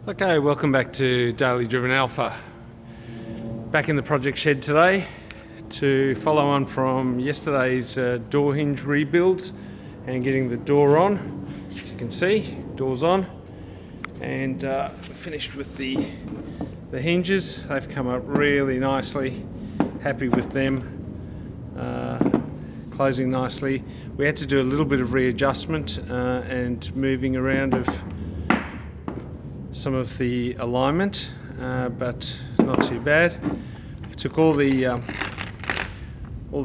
Okay, welcome back to Daily Driven Alpha. Back in the project shed today to follow on from yesterday's door hinge rebuilds and getting the door on. As you can see, door's on, and finished with the hinges. They've come up really nicely. Happy with them. Closing nicely. We had to do a little bit of readjustment and moving around of some of the alignment, but not too bad. Took all the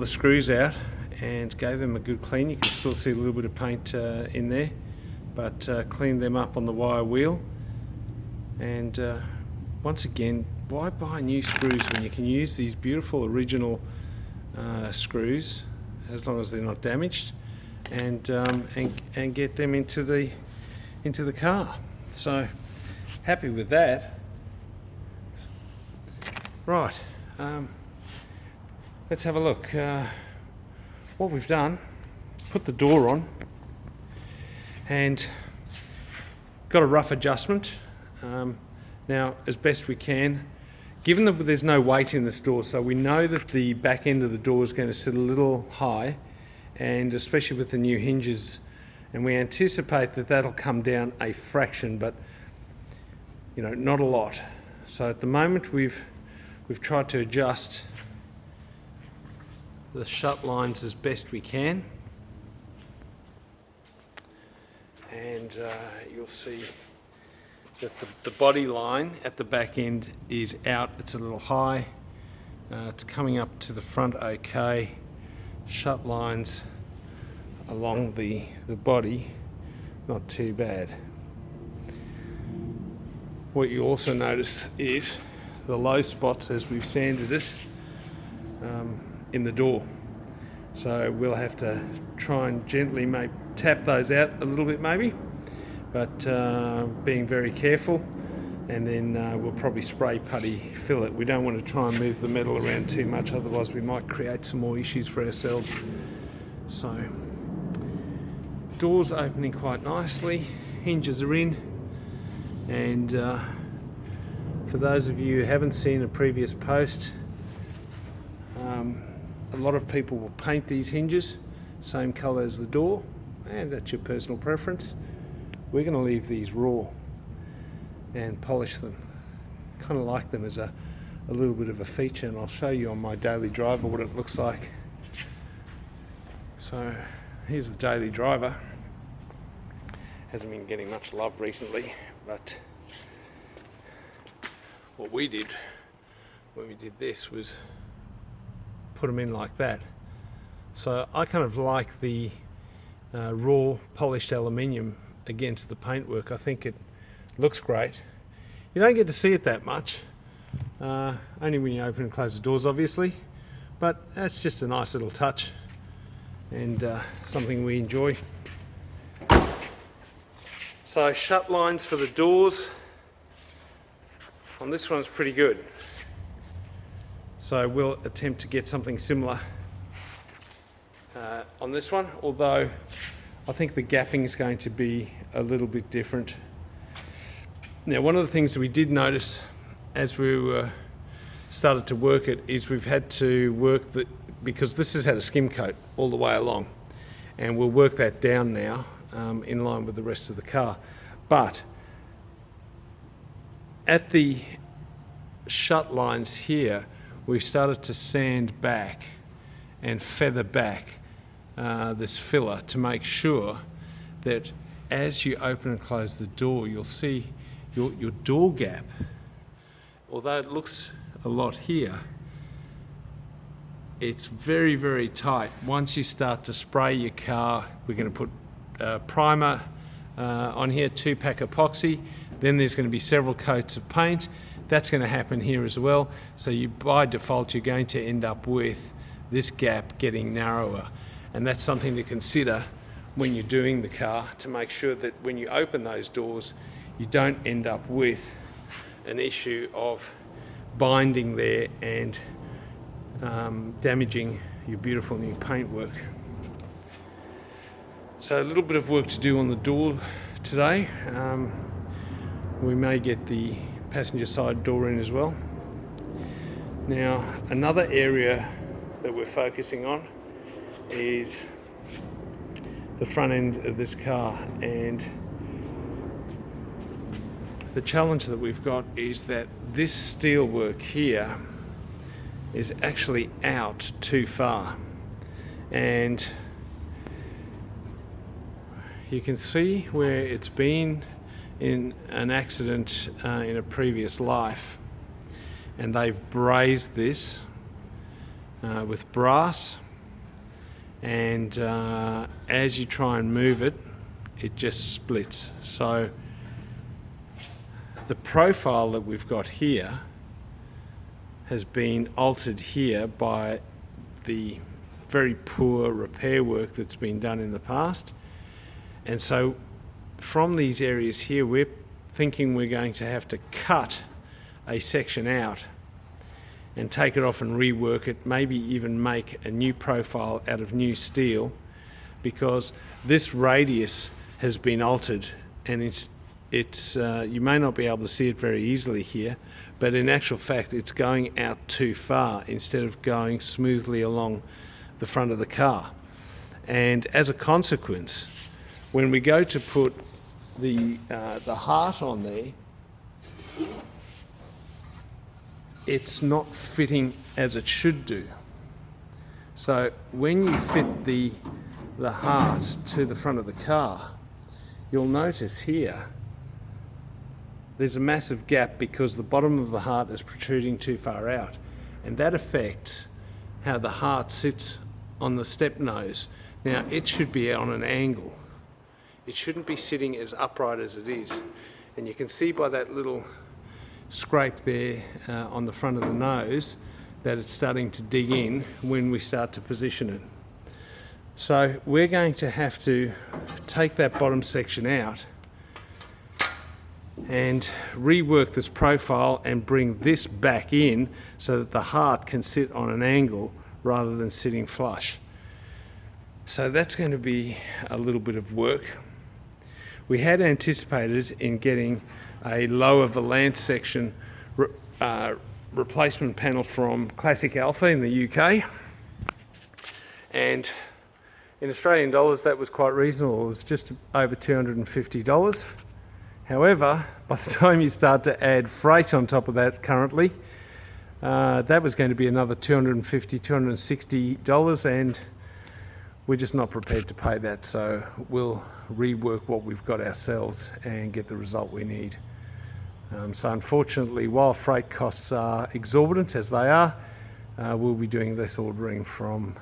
screws out and gave them a good clean. You can still see a little bit of paint in there, but cleaned them up on the wire wheel. And once again, why buy new screws when you can use these beautiful original screws, as long as they're not damaged, and get them into the car. So happy with that. Right, let's have a look. What we've done, put the door on and got a rough adjustment. Now, as best we can, given that there's no weight in this door, so we know that the back end of the door is going to sit a little high, and especially with the new hinges, and we anticipate that that'll come down a fraction, but not a lot. So at the moment we've tried to adjust the shut lines as best we can, and you'll see that the body line at the back end is out. It's a little high. It's coming up to the front okay. Shut lines along the body, not too bad. What you also notice is the low spots as we've sanded it in the door. So we'll have to try and gently tap those out a little bit maybe, but being very careful, and then we'll probably spray putty fill it. We don't want to try and move the metal around too much, otherwise we might create some more issues for ourselves. So doors opening quite nicely, hinges are in. And for those of you who haven't seen a previous post, a lot of people will paint these hinges same colour as the door, and that's your personal preference. We're going to leave these raw and polish them. Kind of like them as a little bit of a feature, and I'll show you on my daily driver what it looks like. So here's the daily driver. Hasn't been getting much love recently, but what we did when we did this was put them in like that. So I kind of like the raw polished aluminium against the paintwork. I think it looks great. You don't get to see it that much, only when you open and close the doors obviously, but that's just a nice little touch, and something we enjoy. So shut lines for the doors on this one's pretty good. So we'll attempt to get something similar on this one, although I think the gapping is going to be a little bit different. Now, one of the things that we did notice as we started to work it is we've had to work because this has had a skim coat all the way along, and we'll work that down now in line with the rest of the car. But at the shut lines here, we've started to sand back and feather back this filler to make sure that as you open and close the door, you'll see your door gap, although it looks a lot here, it's very, very tight. Once you start to spray your car, we're going to put primer on here, 2-pack epoxy, then there's going to be several coats of paint. That's going to happen here as well. So by default, you're going to end up with this gap getting narrower, and that's something to consider when you're doing the car, to make sure that when you open those doors, you don't end up with an issue of binding there and damaging your beautiful new paintwork. So a little bit of work to do on the door today. We may get the passenger side door in as well. Now, another area that we're focusing on is the front end of this car, and the challenge that we've got is that this steelwork here is actually out too far, and you can see where it's been in an accident in a previous life, and they've brazed this with brass, and as you try and move it, it just splits. So the profile that we've got here has been altered here by the very poor repair work that's been done in the past. And so from these areas here, we're thinking we're going to have to cut a section out and take it off and rework it, maybe even make a new profile out of new steel, because this radius has been altered, and it's you may not be able to see it very easily here, but in actual fact it's going out too far instead of going smoothly along the front of the car. And as a consequence, when we go to put the heart on there, it's not fitting as it should do. So when you fit the heart to the front of the car, you'll notice here there's a massive gap because the bottom of the heart is protruding too far out, and that affects how the heart sits on the step nose. Now, it should be on an angle. It shouldn't be sitting as upright as it is. And you can see by that little scrape there on the front of the nose that it's starting to dig in when we start to position it. So we're going to have to take that bottom section out and rework this profile and bring this back in so that the heart can sit on an angle rather than sitting flush. So that's going to be a little bit of work. We had anticipated in getting a lower Valance section replacement panel from Classic Alfa in the UK, and in Australian dollars that was quite reasonable. It was just over $250. However, by the time you start to add freight on top of that currently, that was going to be another $250, $260, and we're just not prepared to pay that. So we'll rework what we've got ourselves and get the result we need. So unfortunately, while freight costs are exorbitant as they are, we'll be doing less ordering from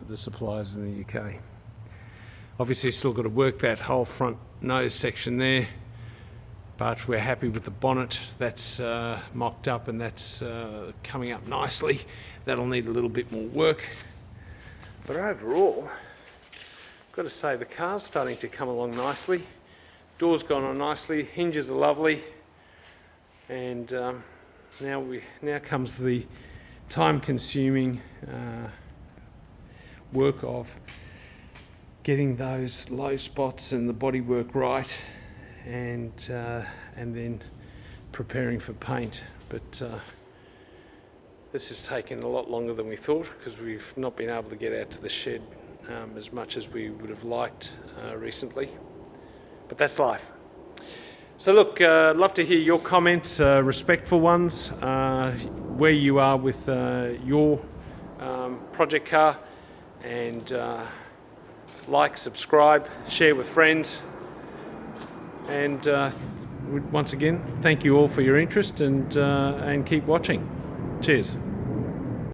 the suppliers in the UK. Obviously still got to work that whole front nose section there, but we're happy with the bonnet. That's mocked up and that's coming up nicely. That'll need a little bit more work. But overall, I've got to say the car's starting to come along nicely. Door's gone on nicely, hinges are lovely, and now comes the time-consuming work of getting those low spots and the bodywork right, and then preparing for paint. But this has taken a lot longer than we thought because we've not been able to get out to the shed as much as we would have liked recently. But that's life. So look, I'd love to hear your comments, respectful ones, where you are with your project car, and like, subscribe, share with friends, and once again, thank you all for your interest, and keep watching. Cheers.